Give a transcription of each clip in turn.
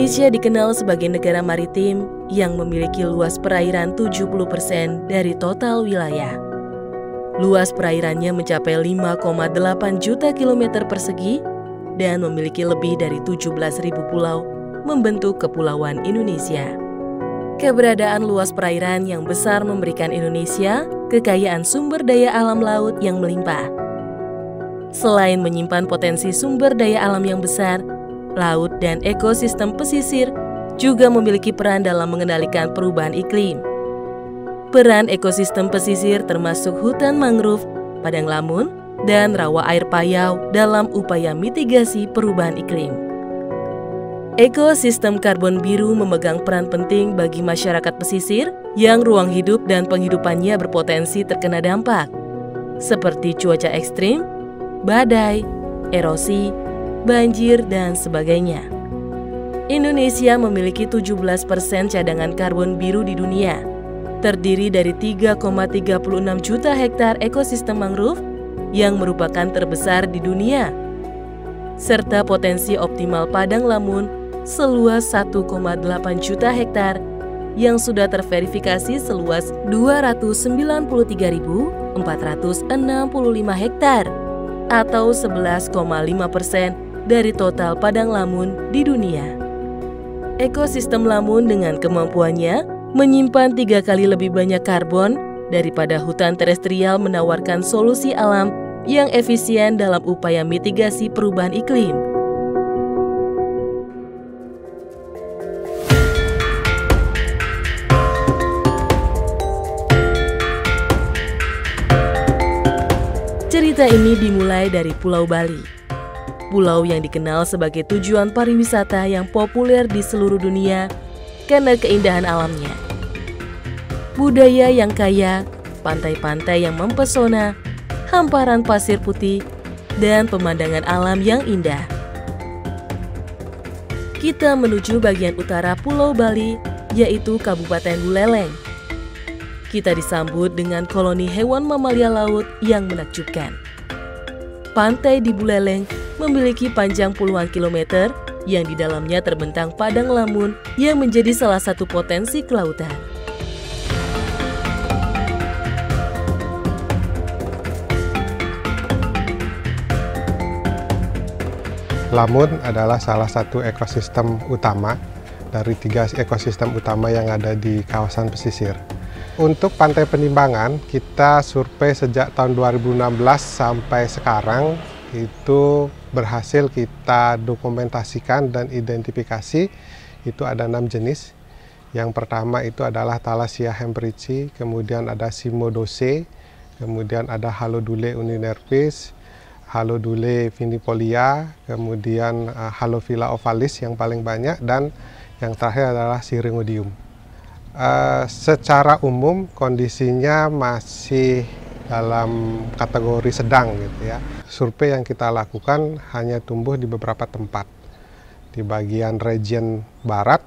Indonesia dikenal sebagai negara maritim yang memiliki luas perairan 70% dari total wilayah. Luas perairannya mencapai 5,8 juta kilometer persegi dan memiliki lebih dari 17.000 pulau membentuk Kepulauan Indonesia. Keberadaan luas perairan yang besar memberikan Indonesia kekayaan sumber daya alam laut yang melimpah. Selain menyimpan potensi sumber daya alam yang besar, laut dan ekosistem pesisir juga memiliki peran dalam mengendalikan perubahan iklim. Peran ekosistem pesisir termasuk hutan mangrove, padang lamun, dan rawa air payau dalam upaya mitigasi perubahan iklim. Ekosistem karbon biru memegang peran penting bagi masyarakat pesisir yang ruang hidup dan penghidupannya berpotensi terkena dampak, seperti cuaca ekstrim, badai, erosi, banjir, dan sebagainya. Indonesia memiliki 17% cadangan karbon biru di dunia, terdiri dari 3,36 juta hektar ekosistem mangrove yang merupakan terbesar di dunia, serta potensi optimal padang lamun seluas 1,8 juta hektar yang sudah terverifikasi seluas 293.465 hektar atau 11,5% dari total padang lamun di dunia. Ekosistem lamun dengan kemampuannya menyimpan 3 kali lebih banyak karbon daripada hutan terestrial menawarkan solusi alam yang efisien dalam upaya mitigasi perubahan iklim. Cerita ini dimulai dari Pulau Bali. Pulau yang dikenal sebagai tujuan pariwisata yang populer di seluruh dunia karena keindahan alamnya. Budaya yang kaya, pantai-pantai yang mempesona, hamparan pasir putih, dan pemandangan alam yang indah. Kita menuju bagian utara Pulau Bali, yaitu Kabupaten Buleleng. Kita disambut dengan koloni hewan mamalia laut yang menakjubkan. Pantai di Buleleng memiliki panjang puluhan kilometer yang di dalamnya terbentang padang lamun yang menjadi salah satu potensi kelautan. Lamun adalah salah satu ekosistem utama dari 3 ekosistem utama yang ada di kawasan pesisir. Untuk Pantai Penimbangan, kita survei sejak tahun 2016 sampai sekarang itu berhasil kita dokumentasikan dan identifikasi. Itu ada 6 jenis. Yang pertama itu adalah Thalassia hemprici, kemudian ada Cymodocea, kemudian ada Halodule uninervis, Halodule vinifolia, kemudian Halophila ovalis yang paling banyak, dan yang terakhir adalah Syringodium. Secara umum kondisinya masih dalam kategori sedang gitu ya. Survei yang kita lakukan hanya tumbuh di beberapa tempat, di bagian region barat,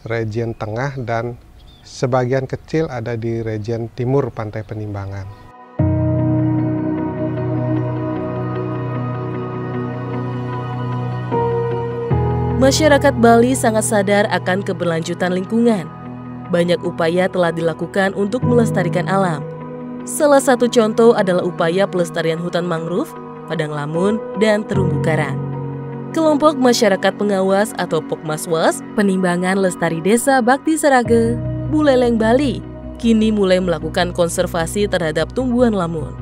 region tengah, dan sebagian kecil ada di region timur Pantai Penimbangan. Masyarakat Bali sangat sadar akan keberlanjutan lingkungan. Banyak upaya telah dilakukan untuk melestarikan alam. Salah satu contoh adalah upaya pelestarian hutan mangrove, padang lamun, dan terumbu karang. Kelompok masyarakat pengawas atau Pokmaswas Penimbangan Lestari Desa Bakti Serage, Buleleng, Bali, kini mulai melakukan konservasi terhadap tumbuhan lamun.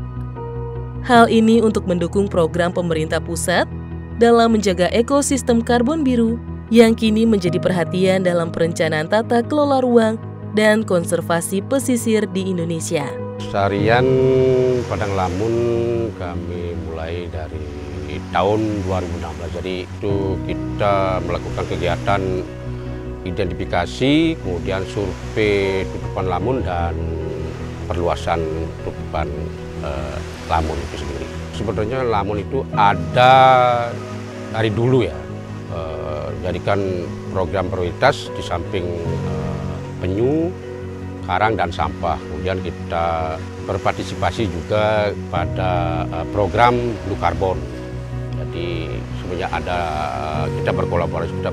Hal ini untuk mendukung program pemerintah pusat dalam menjaga ekosistem karbon biru yang kini menjadi perhatian dalam perencanaan tata kelola ruang dan konservasi pesisir di Indonesia. Pelestarian padang lamun kami mulai dari tahun 2016. Jadi itu kita melakukan kegiatan identifikasi, kemudian survei tutupan lamun dan perluasan tutupan lamun itu sendiri. Sebenarnya lamun itu ada dari dulu ya. Jadikan program prioritas di samping penyu, karang, dan sampah. Kemudian kita berpartisipasi juga pada program Blue Carbon. Jadi sebenarnya ada kita berkolaborasi, kita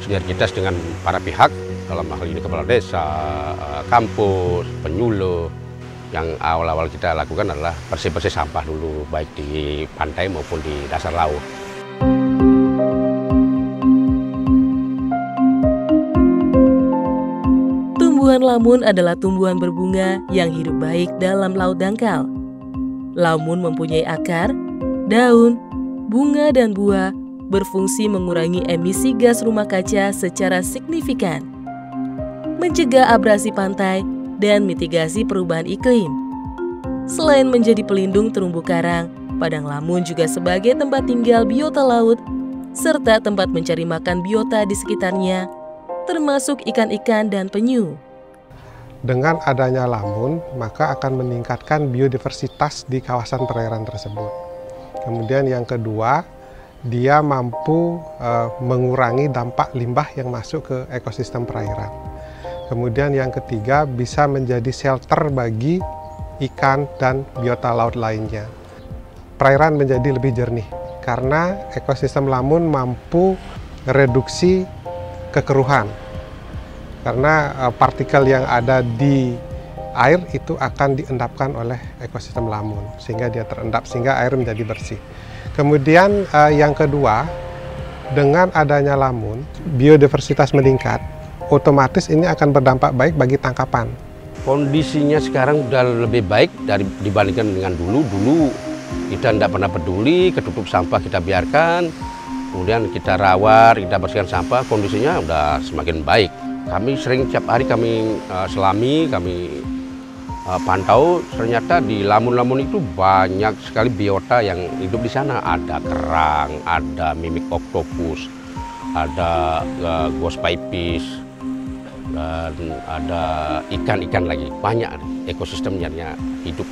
sinergitas dengan para pihak, dalam hal ini kepala desa, kampus, penyuluh. Yang awal-awal kita lakukan adalah bersih-bersih sampah dulu, baik di pantai maupun di dasar laut. Tumbuhan lamun adalah tumbuhan berbunga yang hidup baik dalam laut dangkal. Lamun mempunyai akar, daun, bunga, dan buah berfungsi mengurangi emisi gas rumah kaca secara signifikan, mencegah abrasi pantai, dan mitigasi perubahan iklim. Selain menjadi pelindung terumbu karang, padang lamun juga sebagai tempat tinggal biota laut, serta tempat mencari makan biota di sekitarnya, termasuk ikan-ikan dan penyu. Dengan adanya lamun, maka akan meningkatkan biodiversitas di kawasan perairan tersebut. Kemudian yang kedua, dia mampu mengurangi dampak limbah yang masuk ke ekosistem perairan. Kemudian yang ketiga, bisa menjadi shelter bagi ikan dan biota laut lainnya. Perairan menjadi lebih jernih karena ekosistem lamun mampu reduksi kekeruhan. Karena partikel yang ada di air itu akan diendapkan oleh ekosistem lamun, sehingga dia terendap, sehingga air menjadi bersih. Kemudian yang kedua, dengan adanya lamun, biodiversitas meningkat, otomatis ini akan berdampak baik bagi tangkapan. Kondisinya sekarang sudah lebih baik dibandingkan dengan dulu. Dulu kita tidak pernah peduli, ketutup sampah kita biarkan, kemudian kita rawat, kita bersihkan sampah, kondisinya sudah semakin baik. Kami sering tiap hari kami selami, kami pantau, ternyata di lamun-lamun itu banyak sekali biota yang hidup di sana. Ada kerang, ada mimik oktopus, ada ghost pipis, dan ada ikan-ikan lagi. Banyak ekosistemnya hidup.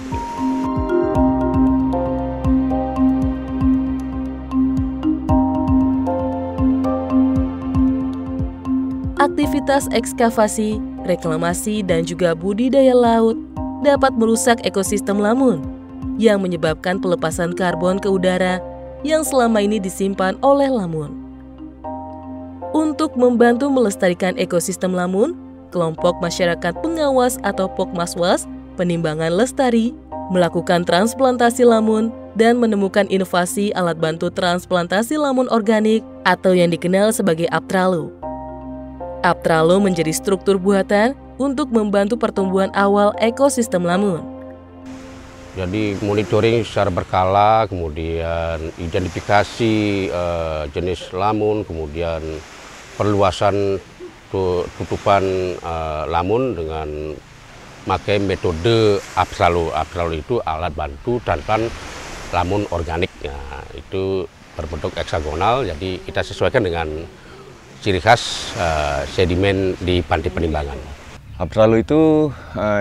Aktivitas ekskavasi, reklamasi, dan juga budidaya laut dapat merusak ekosistem lamun yang menyebabkan pelepasan karbon ke udara yang selama ini disimpan oleh lamun. Untuk membantu melestarikan ekosistem lamun, kelompok masyarakat pengawas atau Pokmaswas Penimbangan Lestari melakukan transplantasi lamun dan menemukan inovasi alat bantu transplantasi lamun organik atau yang dikenal sebagai Aptralo. Aptralo menjadi struktur buatan untuk membantu pertumbuhan awal ekosistem lamun. Jadi monitoring secara berkala, kemudian identifikasi jenis lamun, kemudian perluasan tutupan lamun dengan memakai metode Aptralo. Aptralo itu alat bantu transplantasi lamun organik. Nah, itu berbentuk heksagonal, jadi kita sesuaikan dengan ciri khas sedimen di pantai Penimbangan. Aptralo itu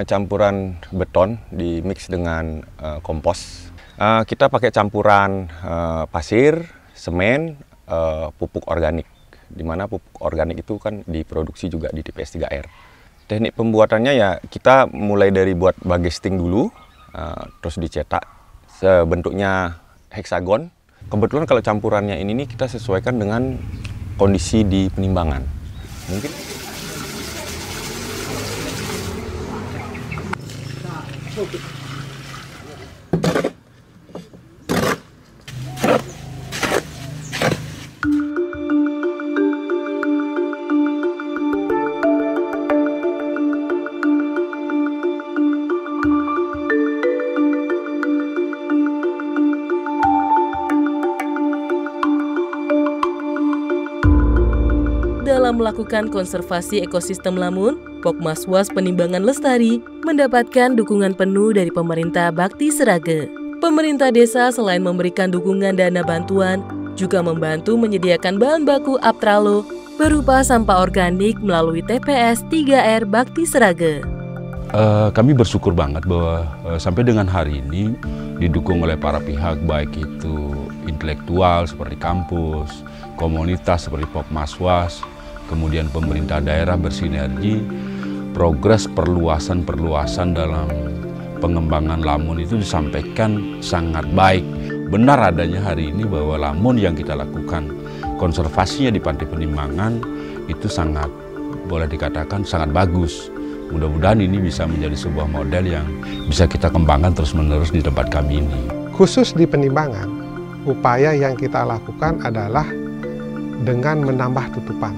campuran beton di mix dengan kompos. Kita pakai campuran pasir, semen, pupuk organik. Di mana pupuk organik itu kan diproduksi juga di TPS 3R. Teknik pembuatannya ya kita mulai dari buat bagesting dulu, terus dicetak sebentuknya heksagon. Kebetulan kalau campurannya ini kita sesuaikan dengan kondisi di Penimbangan. Mungkin dalam melakukan konservasi ekosistem lamun, Pokmaswas Penimbangan Lestari mendapatkan dukungan penuh dari pemerintah Bakti Seraga. Pemerintah desa selain memberikan dukungan dana bantuan, juga membantu menyediakan bahan baku Aptralo berupa sampah organik melalui TPS 3R Bakti Seraga. Kami bersyukur banget bahwa sampai dengan hari ini didukung oleh para pihak, baik itu intelektual seperti kampus, komunitas seperti Pokmaswas, kemudian pemerintah daerah bersinergi. Progres perluasan dalam pengembangan lamun itu disampaikan sangat baik. Benar adanya hari ini bahwa lamun yang kita lakukan konservasinya di Pantai Penimbangan itu sangat, boleh dikatakan sangat bagus. Mudah-mudahan ini bisa menjadi sebuah model yang bisa kita kembangkan terus-menerus di tempat kami ini. Khusus di Penimbangan, upaya yang kita lakukan adalah dengan menambah tutupan.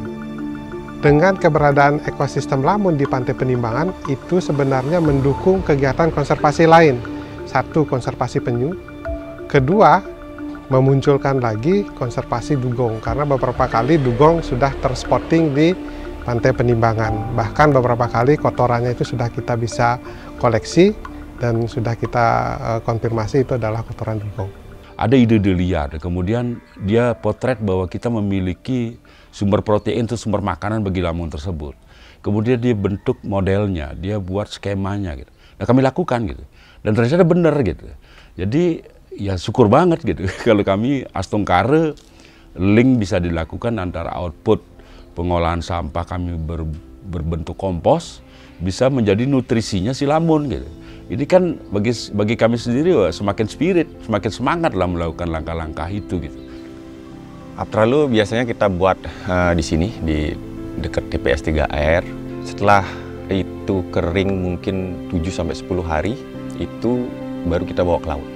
Dengan keberadaan ekosistem lamun di Pantai Penimbangan, itu sebenarnya mendukung kegiatan konservasi lain. Satu, konservasi penyu. Kedua, memunculkan lagi konservasi dugong, karena beberapa kali dugong sudah terspotting di Pantai Penimbangan. Bahkan beberapa kali kotorannya itu sudah kita bisa koleksi dan sudah kita konfirmasi itu adalah kotoran dugong. Ada ide-ide liar, kemudian dia potret bahwa kita memiliki sumber protein itu sumber makanan bagi lamun tersebut. Kemudian dia bentuk modelnya, dia buat skemanya gitu. Nah, kami lakukan gitu. Dan ternyata benar gitu. Jadi ya syukur banget gitu kalau kami Astungkare link bisa dilakukan antara output pengolahan sampah kami berbentuk kompos bisa menjadi nutrisinya si lamun gitu. Ini kan bagi kami sendiri wah, semakin spirit, semakin semangat lah melakukan langkah-langkah itu gitu. Aptralu biasanya kita buat di sini di dekat TPS 3R. Setelah itu kering mungkin 7-10 hari, itu baru kita bawa ke laut.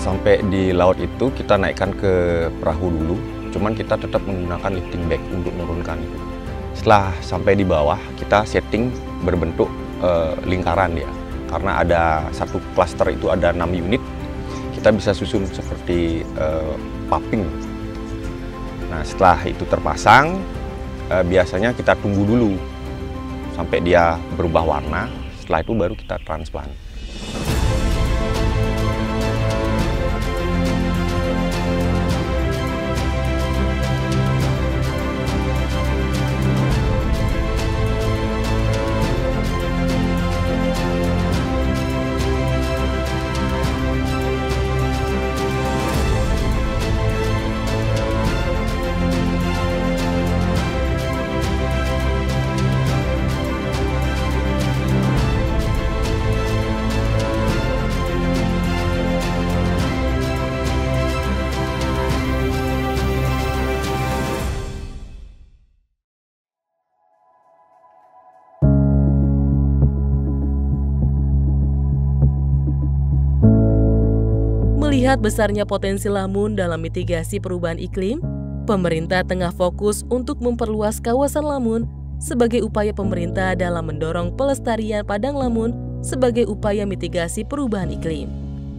Sampai di laut itu kita naikkan ke perahu dulu, cuman kita tetap menggunakan lifting bag untuk menurunkan itu. Setelah sampai di bawah, kita setting berbentuk lingkaran dia. Karena ada satu klaster itu ada 6 unit, kita bisa susun seperti puffing. Nah, setelah itu terpasang, biasanya kita tunggu dulu sampai dia berubah warna, setelah itu baru kita transplant. Melihat besarnya potensi lamun dalam mitigasi perubahan iklim, pemerintah tengah fokus untuk memperluas kawasan lamun sebagai upaya pemerintah dalam mendorong pelestarian padang lamun sebagai upaya mitigasi perubahan iklim.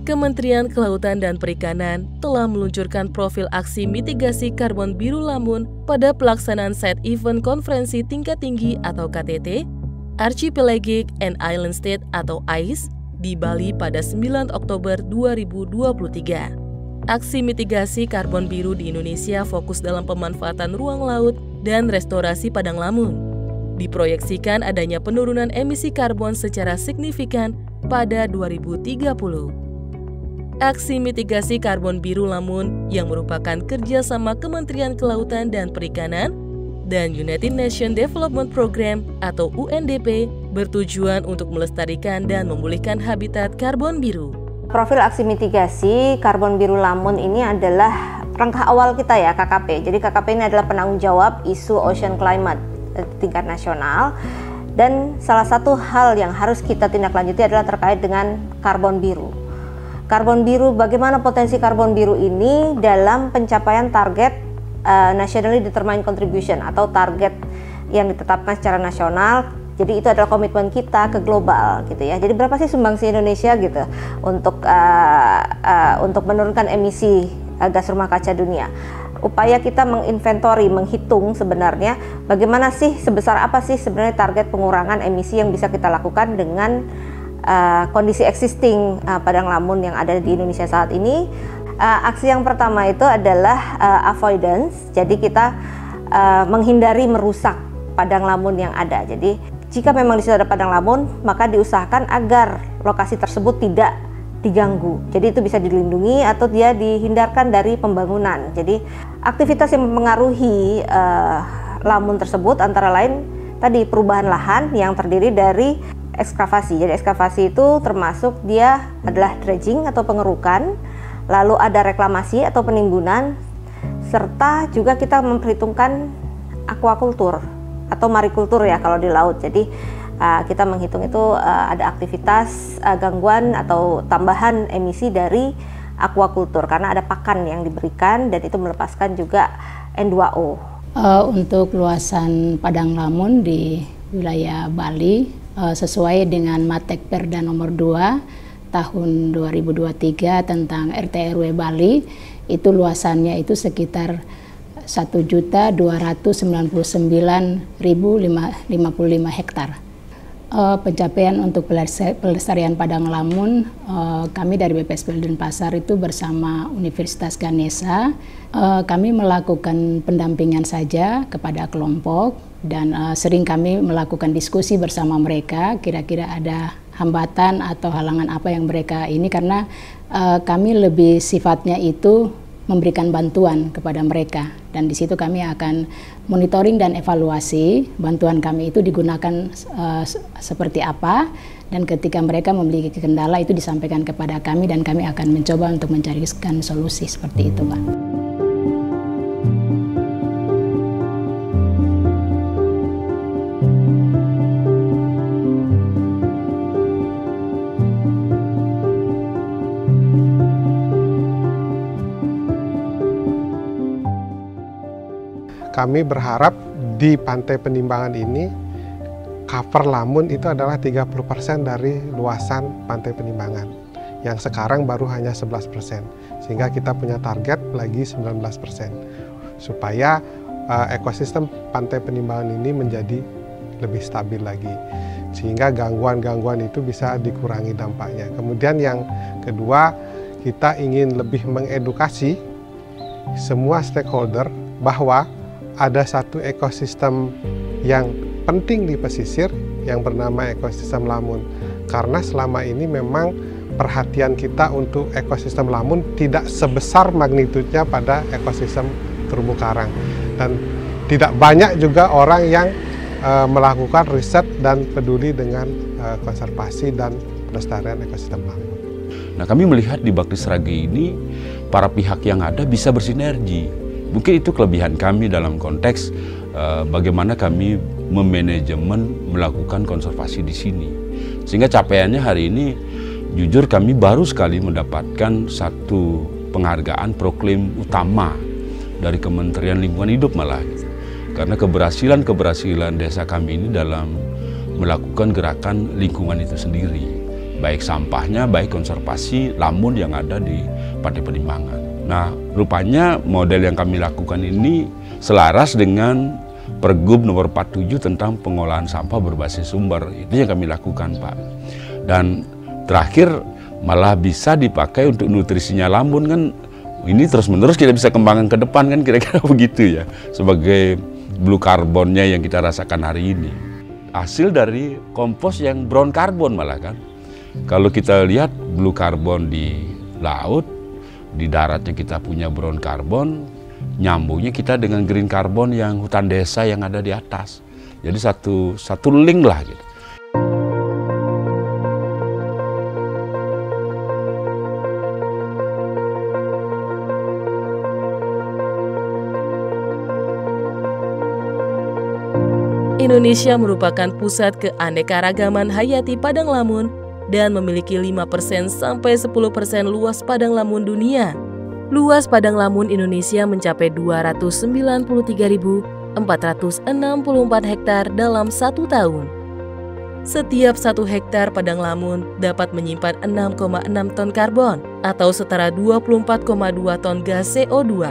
Kementerian Kelautan dan Perikanan telah meluncurkan profil aksi mitigasi karbon biru lamun pada pelaksanaan side event konferensi tingkat tinggi atau KTT, Archipelagic and Island State atau AIS, di Bali pada 9 Oktober 2023. Aksi mitigasi karbon biru di Indonesia fokus dalam pemanfaatan ruang laut dan restorasi padang lamun. Diproyeksikan adanya penurunan emisi karbon secara signifikan pada 2030. Aksi mitigasi karbon biru lamun yang merupakan kerjasama Kementerian Kelautan dan Perikanan dan United Nations Development Program atau UNDP bertujuan untuk melestarikan dan memulihkan habitat karbon biru. Profil aksi mitigasi karbon biru lamun ini adalah langkah awal kita ya, KKP. Jadi KKP ini adalah penanggung jawab isu ocean climate tingkat nasional. Dan salah satu hal yang harus kita tindak lanjuti adalah terkait dengan karbon biru. Karbon biru, bagaimana potensi karbon biru ini dalam pencapaian target Nationally Determined Contribution atau target yang ditetapkan secara nasional. Jadi itu adalah komitmen kita ke global gitu ya. Jadi berapa sih sumbangsi Indonesia gitu untuk menurunkan emisi gas rumah kaca dunia. Upaya kita menginventori, menghitung sebenarnya bagaimana sih, sebesar apa sih sebenarnya target pengurangan emisi yang bisa kita lakukan dengan kondisi existing padang lamun yang ada di Indonesia saat ini. Aksi yang pertama itu adalah avoidance, jadi kita menghindari merusak padang lamun yang ada. Jadi jika memang di situ ada padang lamun, maka diusahakan agar lokasi tersebut tidak diganggu. Jadi itu bisa dilindungi atau dia dihindarkan dari pembangunan. Jadi aktivitas yang mempengaruhi lamun tersebut antara lain tadi perubahan lahan yang terdiri dari ekskavasi. Jadi ekskavasi itu termasuk dia adalah dredging atau pengerukan, lalu ada reklamasi atau penimbunan, serta juga kita memperhitungkan aquakultur atau marikultur ya kalau di laut. Jadi kita menghitung itu ada aktivitas gangguan atau tambahan emisi dari aquakultur karena ada pakan yang diberikan dan itu melepaskan juga N2O. Untuk luasan padang lamun di wilayah Bali sesuai dengan Matek Perda nomor 2 tahun 2023 tentang RT/RW Bali, itu luasannya itu sekitar 1.299.055 hektar. Pencapaian untuk pelestarian padang lamun, kami dari BPSPL Denpasar itu bersama Universitas Ganesha, kami melakukan pendampingan saja kepada kelompok dan sering kami melakukan diskusi bersama mereka, kira-kira ada hambatan atau halangan apa yang mereka ini, karena kami lebih sifatnya itu memberikan bantuan kepada mereka, dan di situ kami akan monitoring dan evaluasi bantuan kami itu digunakan seperti apa, dan ketika mereka memiliki kendala itu disampaikan kepada kami dan kami akan mencoba untuk mencarikan solusi seperti itu, Pak. Kami berharap di Pantai Penimbangan ini cover lamun itu adalah 30% dari luasan Pantai Penimbangan, yang sekarang baru hanya 11%, sehingga kita punya target lagi 19%, supaya ekosistem Pantai Penimbangan ini menjadi lebih stabil lagi, sehingga gangguan-gangguan itu bisa dikurangi dampaknya. Kemudian yang kedua, kita ingin lebih mengedukasi semua stakeholder bahwa ada satu ekosistem yang penting di pesisir yang bernama ekosistem lamun. Karena selama ini memang perhatian kita untuk ekosistem lamun tidak sebesar magnitudenya pada ekosistem terumbu karang. Dan tidak banyak juga orang yang melakukan riset dan peduli dengan konservasi dan pelestarian ekosistem lamun. Nah, kami melihat di Bakti Seragi ini para pihak yang ada bisa bersinergi. Mungkin itu kelebihan kami dalam konteks bagaimana kami memanajemen melakukan konservasi di sini. Sehingga capaiannya hari ini, jujur kami baru sekali mendapatkan satu penghargaan proklaim utama dari Kementerian Lingkungan Hidup malah. Karena keberhasilan desa kami ini dalam melakukan gerakan lingkungan itu sendiri. Baik sampahnya, baik konservasi lamun yang ada di Pantai Penimbangan. Nah, rupanya model yang kami lakukan ini selaras dengan Pergub nomor 47 tentang pengolahan sampah berbasis sumber. Itu yang kami lakukan, Pak. Dan terakhir malah bisa dipakai untuk nutrisinya lamun kan. Ini terus-menerus kita bisa kembangkan ke depan kan, kira-kira begitu ya. Sebagai blue carbonnya yang kita rasakan hari ini. Hasil dari kompos yang brown carbon malah kan. Kalau kita lihat blue carbon di laut, di daratnya kita punya brown carbon, nyambungnya kita dengan green carbon yang hutan desa yang ada di atas. Jadi satu link lah gitu. Indonesia merupakan pusat keanekaragaman hayati padang lamun dan memiliki 5% sampai 10% luas padang lamun dunia. Luas padang lamun Indonesia mencapai 293.464 hektar dalam 1 tahun. Setiap 1 hektar padang lamun dapat menyimpan 6,6 ton karbon atau setara 24,2 ton gas CO2.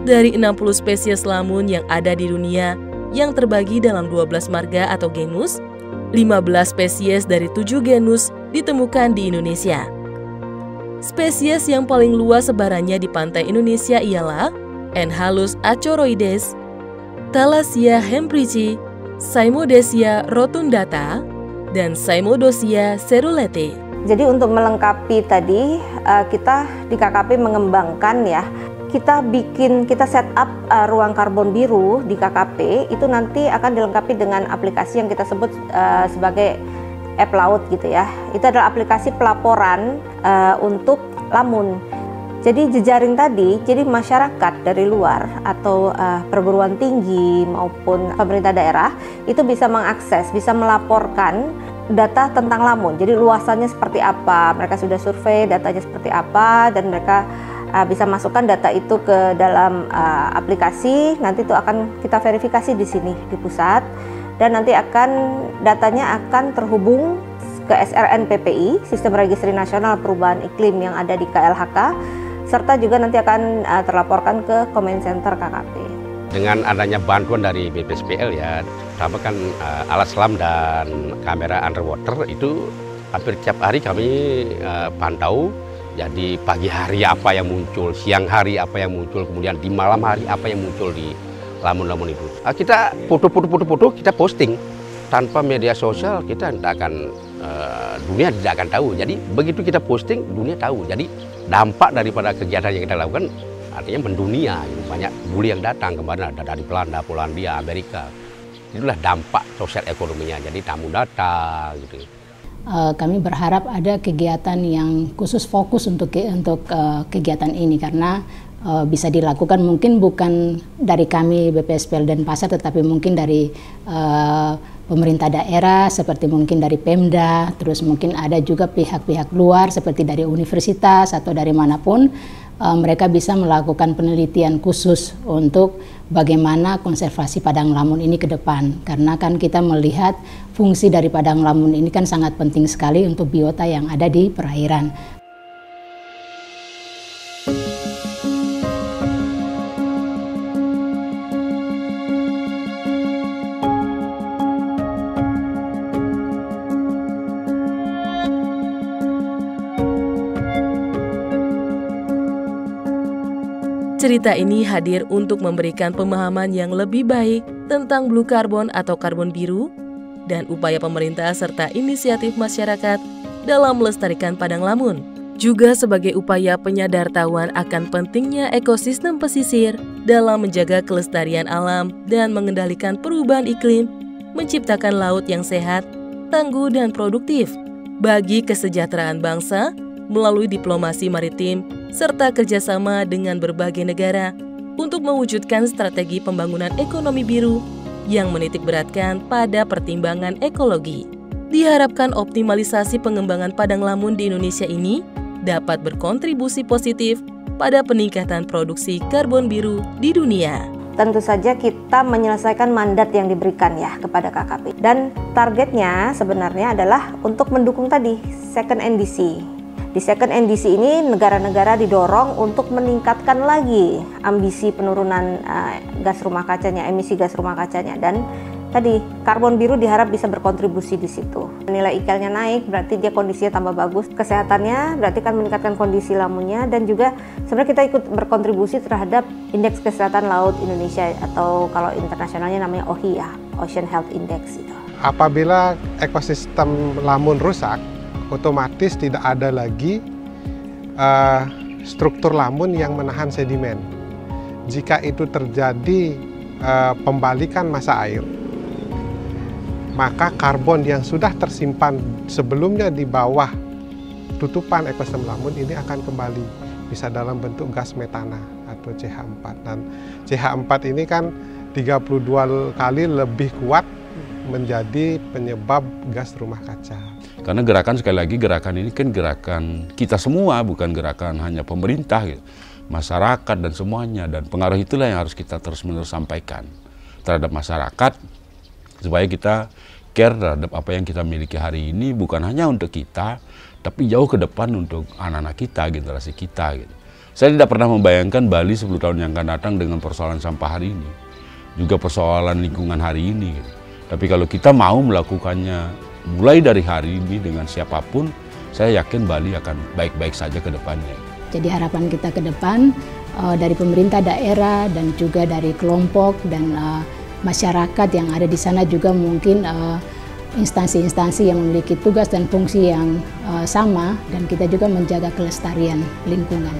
Dari 60 spesies lamun yang ada di dunia yang terbagi dalam 12 marga atau genus, 15 spesies dari 7 genus ditemukan di Indonesia. Spesies yang paling luas sebarannya di pantai Indonesia ialah Enhalus achoroides, Thalassia hemprithii, Cymodessia rotundata, dan Cymodossia cerulete. Jadi untuk melengkapi tadi, kita di KKP mengembangkan ya, kita set up ruang karbon biru di KKP, itu nanti akan dilengkapi dengan aplikasi yang kita sebut sebagai app laut gitu ya. Itu adalah aplikasi pelaporan untuk lamun. Jadi jejaring tadi, jadi masyarakat dari luar atau perguruan tinggi maupun pemerintah daerah itu bisa mengakses, bisa melaporkan data tentang lamun. Jadi luasannya seperti apa, mereka sudah survei datanya seperti apa, dan mereka bisa masukkan data itu ke dalam aplikasi. Nanti itu akan kita verifikasi di sini di pusat, dan nanti datanya akan terhubung ke SRN PPI, Sistem Registri Nasional Perubahan Iklim yang ada di KLHK, serta juga nanti akan terlaporkan ke Comment Center KKP. Dengan adanya bantuan dari BPSPL ya, pertama kan alat selam dan kamera underwater itu hampir tiap hari kami pantau. Jadi pagi hari apa yang muncul, siang hari apa yang muncul, kemudian di malam hari apa yang muncul di lamun-lamun itu. Kita foto kita posting. Tanpa media sosial kita tidak akan, dunia tidak akan tahu. Jadi begitu kita posting, dunia tahu. Jadi dampak daripada kegiatan yang kita lakukan artinya mendunia. Banyak bule yang datang kemarin ada dari Belanda, Polandia, Amerika. Itulah dampak sosial ekonominya. Jadi tamu datang gitu. Kami berharap ada kegiatan yang khusus fokus untuk kegiatan ini, karena bisa dilakukan mungkin bukan dari kami BPSPL Denpasar, tetapi mungkin dari pemerintah daerah seperti mungkin dari Pemda, terus mungkin ada juga pihak-pihak luar seperti dari universitas atau dari manapun. Mereka bisa melakukan penelitian khusus untuk bagaimana konservasi padang lamun ini ke depan. Karena kan kita melihat fungsi dari padang lamun ini kan sangat penting sekali untuk biota yang ada di perairan. Cerita ini hadir untuk memberikan pemahaman yang lebih baik tentang blue carbon atau karbon biru dan upaya pemerintah serta inisiatif masyarakat dalam melestarikan padang lamun. Juga sebagai upaya penyadartahuan akan pentingnya ekosistem pesisir dalam menjaga kelestarian alam dan mengendalikan perubahan iklim, menciptakan laut yang sehat, tangguh dan produktif bagi kesejahteraan bangsa melalui diplomasi maritim serta kerjasama dengan berbagai negara untuk mewujudkan strategi pembangunan ekonomi biru yang menitikberatkan pada pertimbangan ekologi. Diharapkan optimalisasi pengembangan padang lamun di Indonesia ini dapat berkontribusi positif pada peningkatan produksi karbon biru di dunia. Tentu saja kita menyelesaikan mandat yang diberikan ya kepada KKP. Dan targetnya sebenarnya adalah untuk mendukung tadi second NDC. Di second NDC ini negara-negara didorong untuk meningkatkan lagi ambisi penurunan gas rumah kacanya, emisi gas rumah kacanya, dan tadi karbon biru diharap bisa berkontribusi di situ. Nilai IKL-nya naik berarti dia kondisinya tambah bagus, kesehatannya berarti kan meningkatkan kondisi lamunnya, dan juga sebenarnya kita ikut berkontribusi terhadap Indeks Kesehatan Laut Indonesia atau kalau internasionalnya namanya OHI ya, Ocean Health Index itu. Apabila ekosistem lamun rusak, otomatis tidak ada lagi struktur lamun yang menahan sedimen. Jika itu terjadi pembalikan massa air, maka karbon yang sudah tersimpan sebelumnya di bawah tutupan ekosistem lamun ini akan kembali, bisa dalam bentuk gas metana atau CH4. Dan CH4 ini kan 32 kali lebih kuat menjadi penyebab gas rumah kaca. Karena gerakan, sekali lagi, gerakan ini kan gerakan kita semua, bukan gerakan hanya pemerintah, gitu. Masyarakat dan semuanya. Dan pengaruh itulah yang harus kita terus-menerus sampaikan terhadap masyarakat, supaya kita care terhadap apa yang kita miliki hari ini, bukan hanya untuk kita, tapi jauh ke depan untuk anak-anak kita, generasi kita. Gitu. Saya tidak pernah membayangkan Bali 10 tahun yang akan datang dengan persoalan sampah hari ini, juga persoalan lingkungan hari ini. Gitu. Tapi kalau kita mau melakukannya mulai dari hari ini dengan siapapun, saya yakin Bali akan baik-baik saja ke depannya. Jadi harapan kita ke depan dari pemerintah daerah dan juga dari kelompok dan masyarakat yang ada di sana juga mungkin instansi-instansi yang memiliki tugas dan fungsi yang sama, dan kita juga menjaga kelestarian lingkungan.